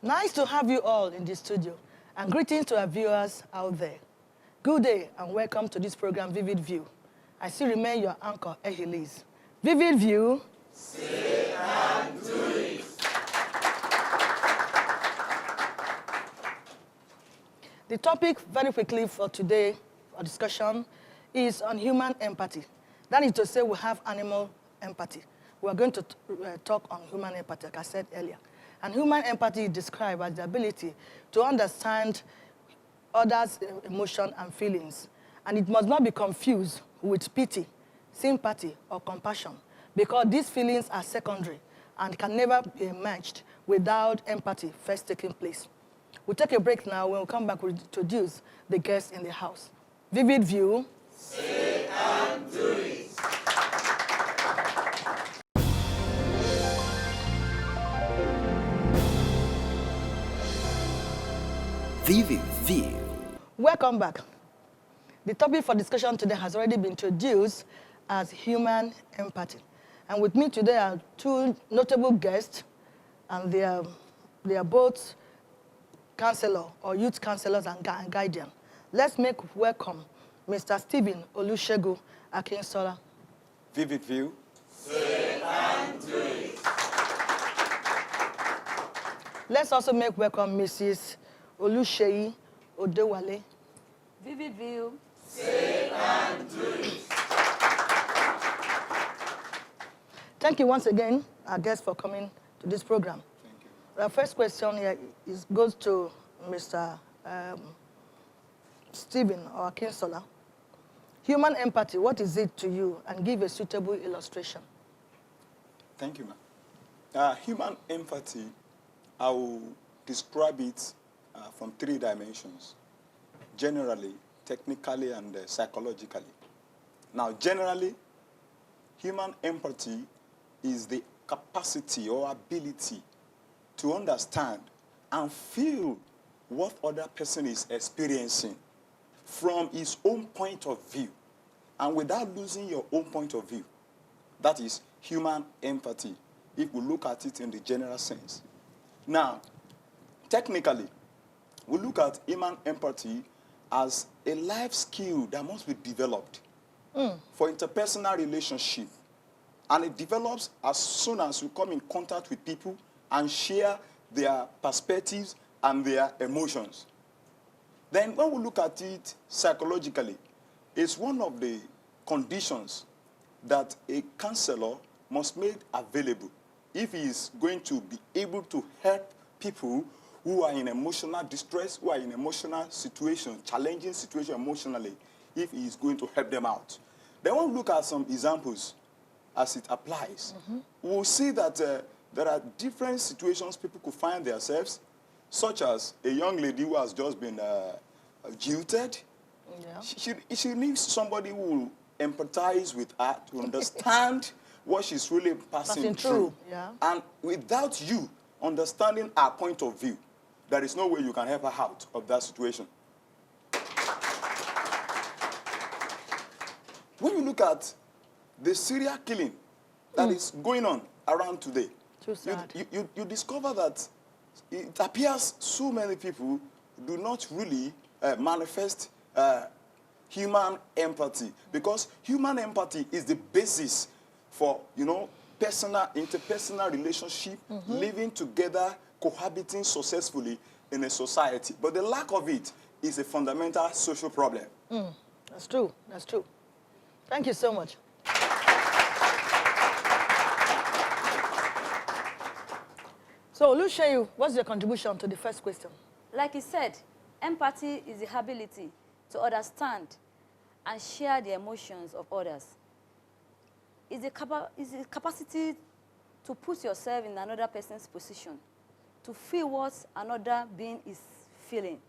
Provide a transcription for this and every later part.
Nice to have you all in the studio, and greetings to our viewers out there. Good day and welcome to this program, Vivid View. I still remain your anchor, EHILIZ. Vivid View. Say and do it. The topic, very quickly for today, our discussion, is on human empathy. That is to say, we have animal empathy. We are going to talk on human empathy, like I said earlier. And human empathy is described as the ability to understand others' emotion and feelings. And it must not be confused with pity, sympathy, or compassion, because these feelings are secondary and can never be matched without empathy first taking place. We'll take a break now. When we come back, we'll introduce the guests in the house. Vivid View. Say and do it. Vivid View. Welcome back. The topic for discussion today has already been introduced as human empathy. And with me today are two notable guests, and they are both counselor or youth counselors and guardian. Let's make welcome Mr. Stephen Olusegun Akinsola. Vivid View. Say and do it. Let's also make welcome Mrs. Oluseyi Odewale. Vivid View. Say and do it. Thank you once again, our guests, for coming to this program. Thank you. The first question here goes to Mr. Stephen or Akinsola. Human empathy, what is it to you? And give a suitable illustration. Thank you, ma'am. Human empathy, I will describe it from three dimensions: generally, technically, and psychologically. Now, generally, human empathy is the capacity or ability to understand and feel what other person is experiencing from his own point of view, and without losing your own point of view. That is human empathy, if we look at it in the general sense. Now, technically, we look at human empathy as a life skill that must be developed for interpersonal relationship. And it develops as soon as you come in contact with people and share their perspectives and their emotions. Then when we look at it psychologically, it's one of the conditions that a counselor must make available if he is going to be able to help people who are in emotional distress, who are in emotional situation, challenging situation emotionally, if he is going to help them out. Then when we look at some examples as it applies, we'll see that there are different situations people could find themselves, such as a young lady who has just been jilted. Yeah. She needs somebody who will empathize with her to understand what she's really passing through. Yeah. And without you understanding her point of view, there is no way you can help her out of that situation. When you look at the serial killing that is going on around today, you discover that it appears so many people do not really manifest human empathy, because human empathy is the basis for, interpersonal relationship, living together, cohabiting successfully in a society. But the lack of it is a fundamental social problem. That's true. That's true. Thank you so much. So, Oluseyi, what's your contribution to the first question? Like he said, empathy is the ability to understand and share the emotions of others. It's the capacity to put yourself in another person's position, to feel what another being is feeling.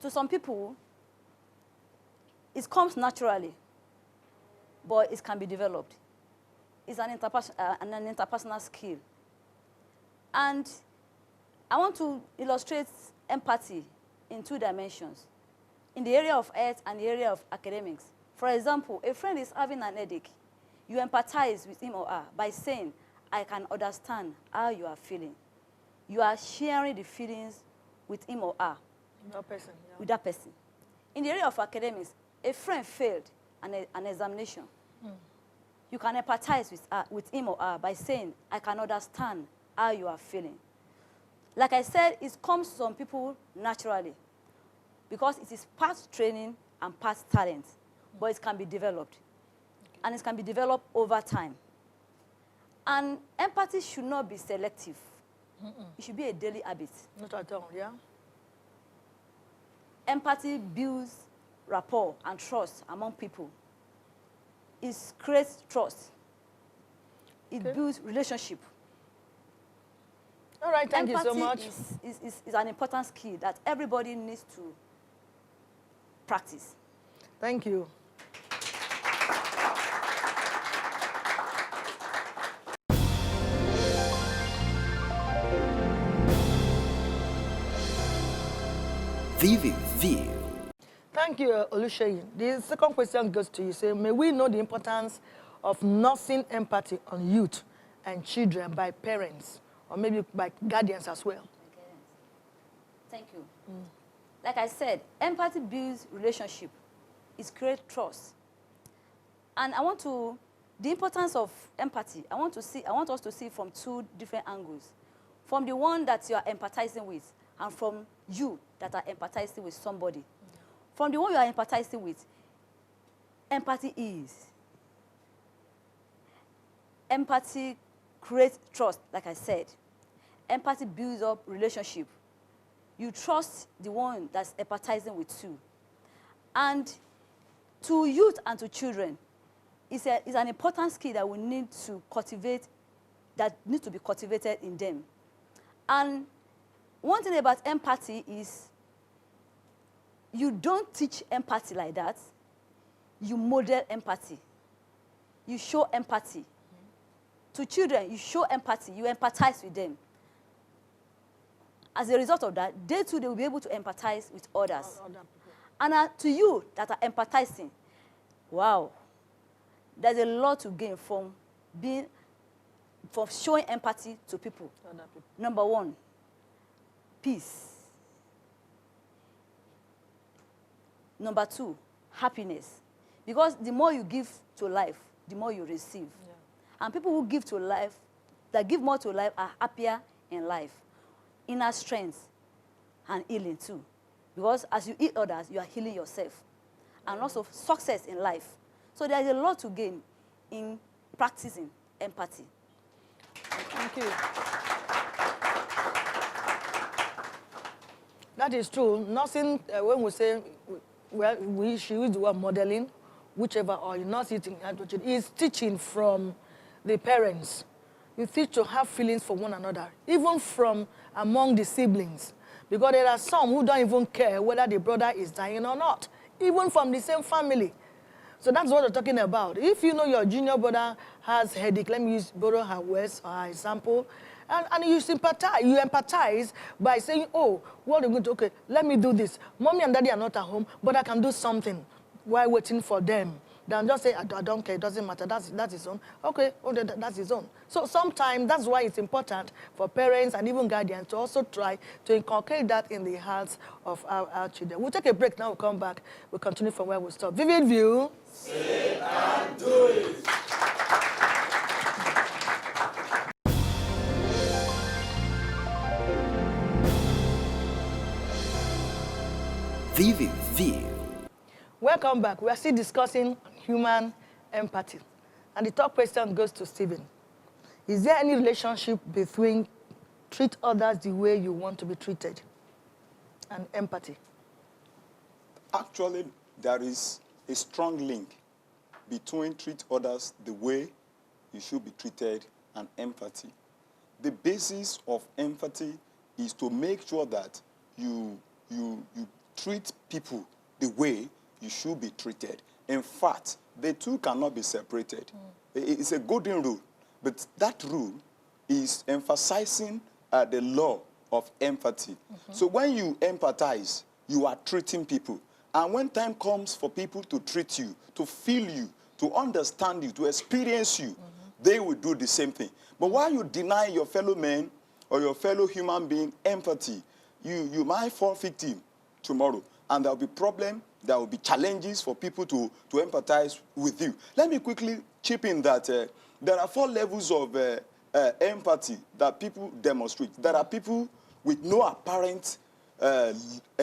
To some people, it comes naturally, but it can be developed. It's an interpersonal skill. And I want to illustrate empathy in 2 dimensions, in the area of health and the area of academics. For example, a friend is having an headache. You empathize with him or her by saying, I can understand how you are feeling. You are sharing the feelings with him or her. That person, yeah. With that person. In the area of academics, a friend failed an examination. You can empathize with him or her by saying, I can understand how you are feeling. Like I said, it comes to some people naturally because it is part training and part talent, but it can be developed. Okay. And it can be developed over time. And empathy should not be selective. It should be a daily habit. Not at all, yeah? Empathy builds rapport and trust among people. It creates trust. It builds relationship. All right, thank you so much. Empathy is an important skill that everybody needs to practice. Thank you. Vivid View. Thank you, Oluseyi. The second question goes to you. Say, may we know the importance of nursing empathy on youth and children by parents, or maybe by guardians as well? Thank you. Like I said, empathy builds relationship. It creates trust. And the importance of empathy, I want us to see from 2 different angles. From the one that you are empathizing with, and from you that are empathizing with somebody. From the one you are empathizing with, empathy is. Empathy creates trust, like I said. Empathy builds up relationship. You trust the one that's empathizing with you. And to youth and to children, it's an important skill that we need to cultivate, that needs to be cultivated in them. And one thing about empathy is you don't teach empathy like that. You model empathy. You show empathy. To children, you show empathy. You empathize with them. As a result of that, they too, they will be able to empathize with others. And to you that are empathizing, wow, there's a lot to gain from showing empathy to people. Number 1, peace. Number 2, happiness. Because the more you give to life, the more you receive. Yeah. And people who give to life, that give more to life, are happier in life. Inner strength and healing too. Because as you heal others, you are healing yourself. And also success in life. So there is a lot to gain in practicing empathy. Thank you. That is true. Nothing, when we say, well, we should use the word modeling, whichever, or you not it in attitude, is teaching from the parents. You teach to have feelings for one another, even from among the siblings. Because there are some who don't even care whether the brother is dying or not, even from the same family. So that's what we're talking about. If you know your junior brother has headache, let me borrow her words or her example, and you empathize by saying, oh, what are you going to, okay, let me do this. Mommy and daddy are not at home, but I can do something while waiting for them. Then just say, I don't care, it doesn't matter, that's his own. Okay, that's his own. So sometimes that's why it's important for parents and even guardians to also try to inculcate that in the hearts of our children. We'll take a break now, we'll come back, we'll continue from where we stop. Vivid View. Say and do it. Vivid View. Welcome back. We are still discussing human empathy. And the top question goes to Stephen. Is there any relationship between treat others the way you want to be treated and empathy? Actually, there is a strong link between treat others the way you should be treated and empathy. The basis of empathy is to make sure that you treat people the way you should be treated. In fact, the two cannot be separated. It's a golden rule, but that rule is emphasizing the law of empathy. So when you empathize, you are treating people. And when time comes for people to treat you, to feel you, to understand you, to experience you, they will do the same thing. But while you deny your fellow man or your fellow human being empathy, you might fall victim tomorrow. And there will be problems, there will be challenges for people to empathize with you. Let me quickly chip in that there are 4 levels of empathy that people demonstrate. There are people with no apparent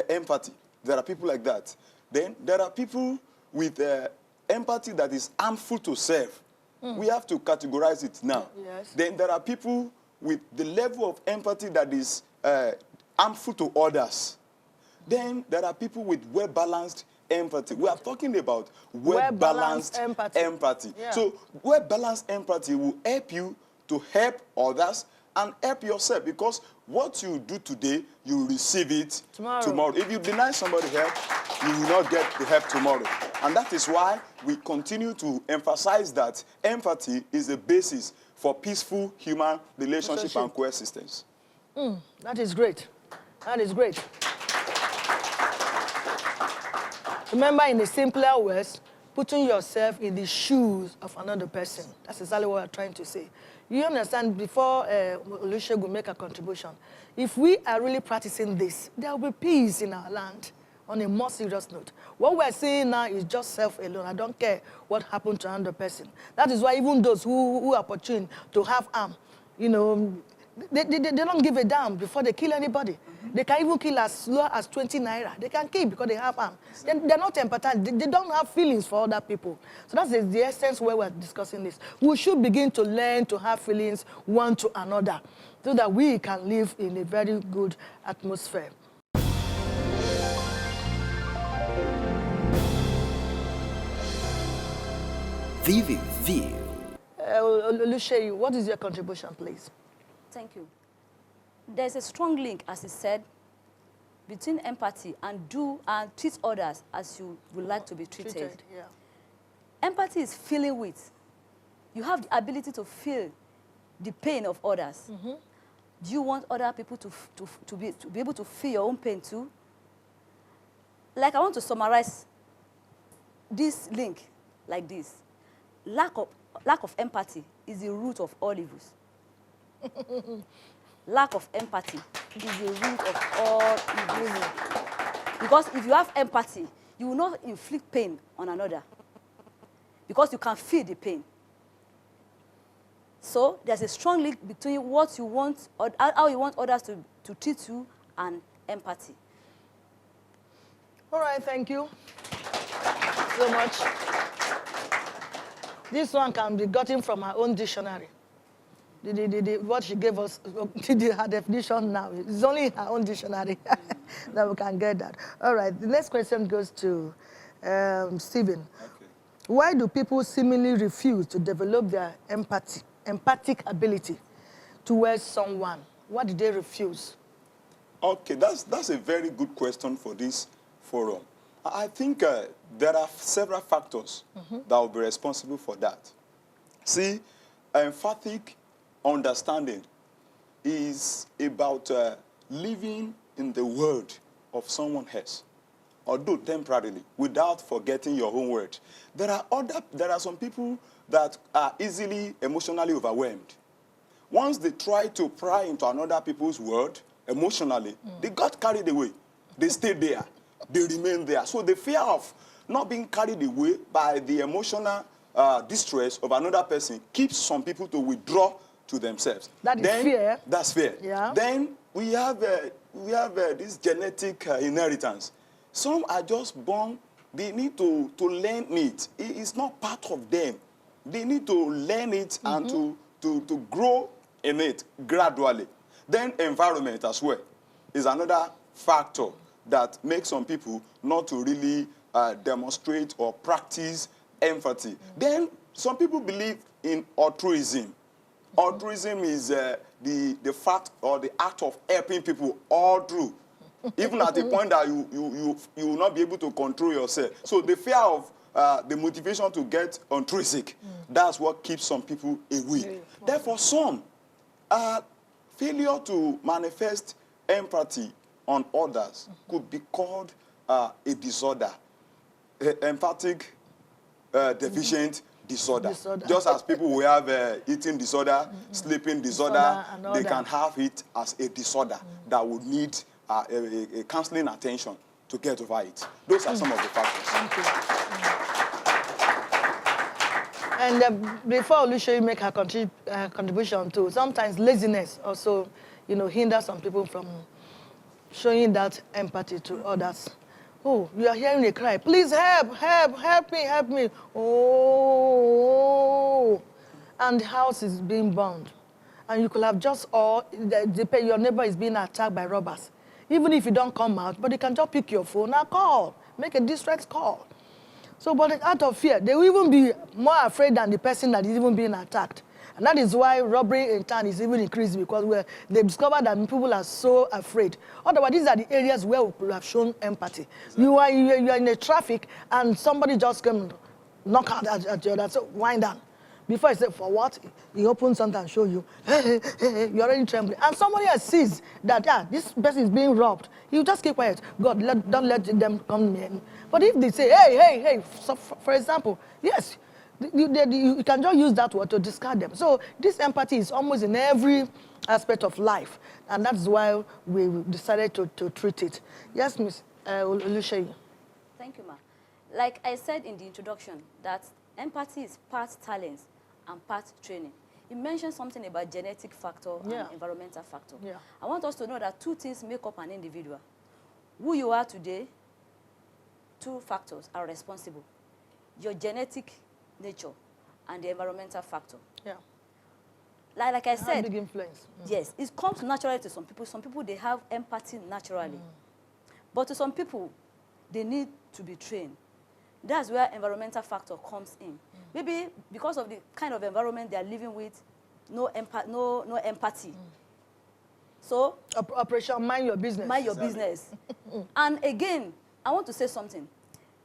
empathy. There are people like that. Then there are people with empathy that is harmful to self. We have to categorize it now. Yes. Then there are people with the level of empathy that is harmful to others. Then there are people with well-balanced empathy. We are talking about well-balanced empathy. Yeah. So well-balanced empathy will help you to help others and help yourself, because what you do today, you will receive it tomorrow. If you deny somebody help, you will not get the help tomorrow. And that is why we continue to emphasize that empathy is the basis for peaceful human relationship and coexistence. That is great. That is great. Remember, in the simpler words, putting yourself in the shoes of another person. That's exactly what I'm trying to say. You understand, before Olusegun will make a contribution, if we are really practicing this, there will be peace in our land on a more serious note. What we're seeing now is just self alone. I don't care what happened to another person. That is why even those who are opportune to have harm, you know, they don't give a damn before they kill anybody. They can even kill as low as 20 naira. They can kill because they have harm. They're not empathetic. They don't have feelings for other people. So that's the essence where we're discussing this. We should begin to learn to have feelings one to another so that we can live in a very good atmosphere. Vivid View. Olusegun, what is your contribution, please? Thank you. There's a strong link, as he said, between empathy and treat others as you would like to be treated. Yeah. Empathy is feeling with. You have the ability to feel the pain of others. Do you want other people to be able to feel your own pain too? Like, I want to summarize this link like this. Lack of empathy is the root of all evils. Lack of empathy is the root of all evils. Because if you have empathy, you will not inflict pain on another. Because you can feel the pain. So there's a strong link between what you want, or how you want others to treat you, and empathy. All right, thank you so much. This one can be gotten from our own dictionary. What she gave us, her definition now, it's only her own dictionary that we can get that. All right, the next question goes to Stephen. Okay. Why do people seemingly refuse to develop their empathic ability towards someone? Why do they refuse? Okay, that's a very good question for this forum. I think there are several factors that will be responsible for that. See, empathic understanding is about living in the world of someone else, although temporarily, without forgetting your own word. There are some people that are easily emotionally overwhelmed. Once they try to pry into another people's world emotionally, they got carried away. They stay there. They remain there. So the fear of not being carried away by the emotional distress of another person keeps some people to withdraw to themselves. That is fear. That's fear. Yeah. Then we have this genetic inheritance. Some are just born, they need to learn it. It's not part of them. They need to learn it and to grow in it gradually. Then environment as well is another factor that make some people not to really demonstrate or practice empathy. Then some people believe in altruism. Altruism is the fact or the act of helping people all through, even at the point that you will not be able to control yourself. So the fear of the motivation to get altruistic, that's what keeps some people away. Therefore, some failure to manifest empathy on others could be called a disorder, empathic deficient disorder. Just as people who have eating disorder, sleeping disorder, they can have it as a disorder that would need a counseling attention to get over it. Those are some of the factors. Thank you. And before Oluseyi make her contribution too, sometimes laziness also, hinders some people from showing that empathy to others. Oh, you are hearing a cry. Please help me. Oh, and the house is being burned. And you could have just, your neighbor is being attacked by robbers. Even if you don't come out, but you can just pick your phone and call. Make a distress call. So, but out of fear, they will even be more afraid than the person that is even being attacked. And that is why robbery in town is even increasing, because they discovered that people are so afraid. Otherwise, these are the areas where we could have shown empathy. Exactly. You are in a traffic and somebody just came knock out at you, so wind down. Before I say, for what? He opens something and show you, hey, you're already trembling. And somebody else sees that, this person is being robbed. You just keep quiet. God, don't let them come near me. But if they say, hey, so for example, yes, you can just use that word to discard them. So this empathy is almost in every aspect of life. And that's why we decided to treat it. Yes, Ms. Oluseyi. Thank you, ma. Like I said in the introduction, that empathy is part talent and part training. You mentioned something about genetic factor and environmental factor. Yeah. I want us to know that two things make up an individual. Who you are today, two factors are responsible. Your genetic nature and the environmental factor. Yeah. Like I said, big influence. Yes, it comes naturally to some people. Some people, they have empathy naturally. But to some people, they need to be trained. That's where environmental factor comes in. Maybe because of the kind of environment they are living with, no empathy. So Operation Mind Your Business. Mind your business. And again, I want to say something.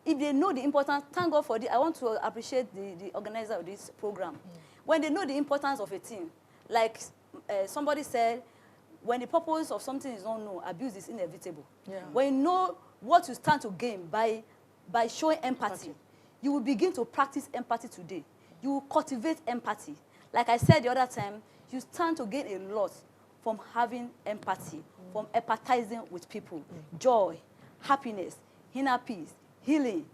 If they know the importance, thank God for this. I want to appreciate the organizer of this program. When they know the importance of a thing, like somebody said, when the purpose of something is not known, abuse is inevitable. Yeah. When you know what you stand to gain by showing empathy, you will begin to practice empathy today. You will cultivate empathy. Like I said the other time, you stand to gain a lot from having empathy, from empathizing with people. Joy, happiness, inner peace, healing,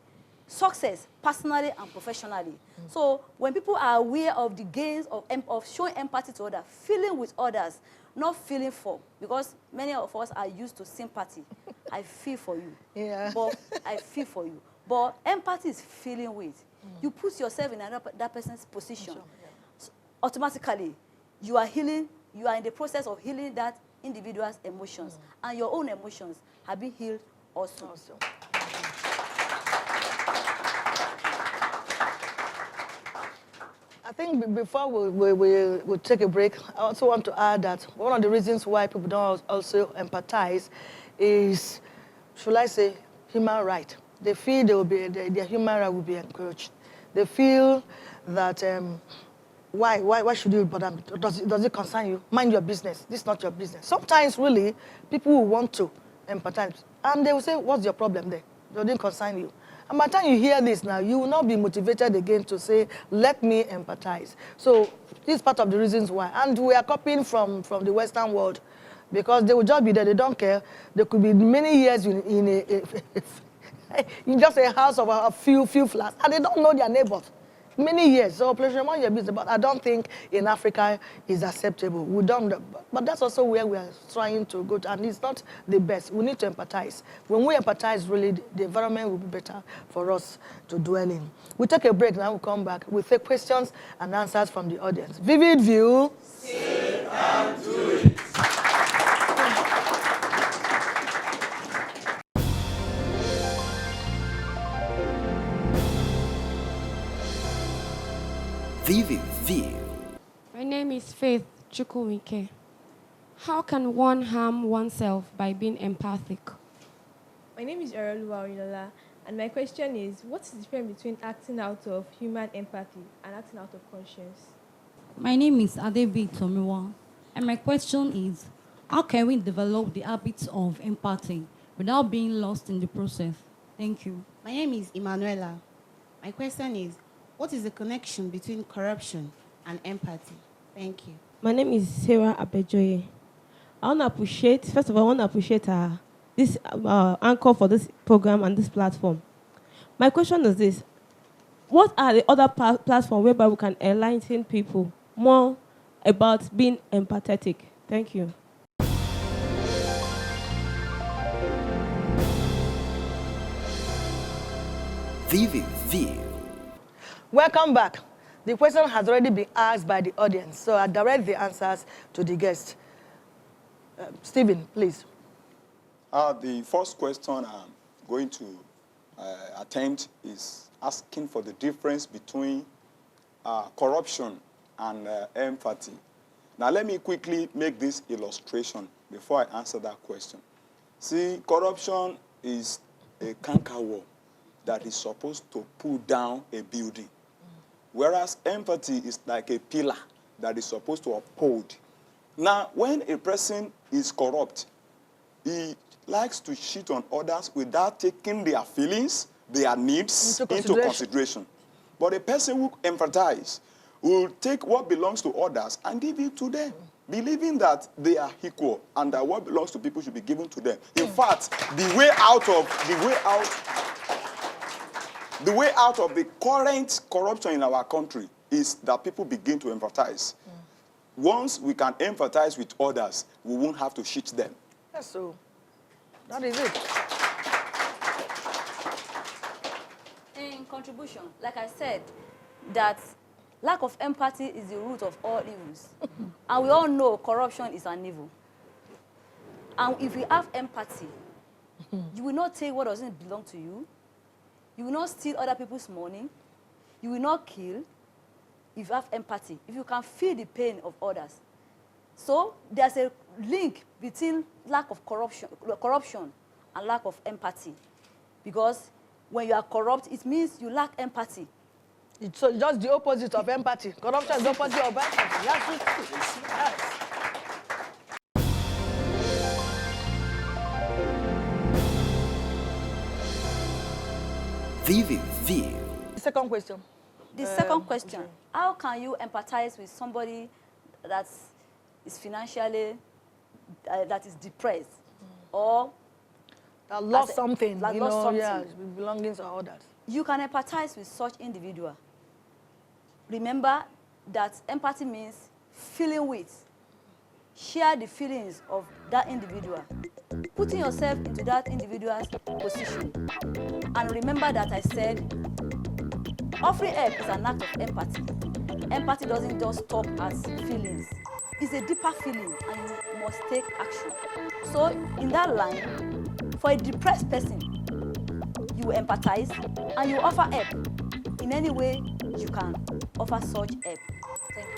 success, personally and professionally. So when people are aware of the gains of showing empathy to others, feeling with others, not feeling for, because many of us are used to sympathy. I feel for you. Yeah. But I feel for you. But empathy is feeling with. You put yourself in that person's position. So automatically, you are healing. You are in the process of healing that individual's emotions. And your own emotions have been healed also. I think before we take a break, I also want to add that one of the reasons why people don't also empathize is, should I say, human right. They feel their human right will be encouraged. They feel that, why should you bother me? Does it concern you? Mind your business. This is not your business. Sometimes, really, people will want to empathize. And they will say, what's your problem there? It doesn't concern you. And by the time you hear this now, you will not be motivated again to say, let me empathize. So this is part of the reasons why. And we are copying from the Western world, because they will just be there. They don't care. They could be many years in just a house of a few flats, and they don't know their neighbors. Many years. So pleasure mind your business. But I don't think in Africa is acceptable. We don't. But that's also where we are trying to go to, and it's not the best. We need to empathize. When we empathize, really, the environment will be better for us to dwell in. We'll take a break, now we'll come back. We'll take questions and answers from the audience. Vivid View. Say and do it. VIVID VIEW. My name is Faith Chukwuike. How can one harm oneself by being empathic? My name is Eroluwa Oyinola, and my question is, what's the difference between acting out of human empathy and acting out of conscience? My name is Adebi Tomiwa, and my question is, how can we develop the habits of empathy without being lost in the process? Thank you. My name is Emanuela. My question is, what is the connection between corruption and empathy? Thank you. My name is Sarah Abejoye. First of all, I want to appreciate this anchor for this program and this platform. My question is this: what are the other platforms whereby we can enlighten people more about being empathetic? Thank you. VIVID VIEW. Welcome back. The question has already been asked by the audience, so I direct the answers to the guest. Stephen, please. The first question I'm going to attempt is asking for the difference between corruption and empathy. Now, let me quickly make this illustration before I answer that question. See, corruption is a cankerworm that is supposed to pull down a building, whereas empathy is like a pillar that is supposed to uphold. Now, when a person is corrupt, he likes to shit on others without taking their feelings, their needs into consideration. But a person who empathizes will take what belongs to others and give it to them, believing that they are equal and that what belongs to people should be given to them. In fact, the way out of the current corruption in our country is that people begin to empathize. Once we can empathize with others, we won't have to shit them. Yes, so that is it. In contribution, like I said, that lack of empathy is the root of all evils. And we all know corruption is an evil. And if you have empathy, you will not take what doesn't belong to you. You will not steal other people's money. You will not kill if you have empathy, if you can feel the pain of others. So there's a link between lack of corruption and lack of empathy. Because when you are corrupt, it means you lack empathy. It's just the opposite of empathy. Corruption is the opposite of empathy. Yes. VIVID VIEW. Second question. The second question, how can you empathize with somebody that is financially, that is depressed, or that lost something, that lost something. Yeah, belongings or others. You can empathize with such individual. Remember that empathy means feeling with. Share the feelings of that individual. Putting yourself into that individual's position. And remember that I said, offering help is an act of empathy. Empathy doesn't just stop as feelings. It's a deeper feeling and you must take action. So in that line, for a depressed person, you will empathize and you offer help in any way you can offer such help. Thank you.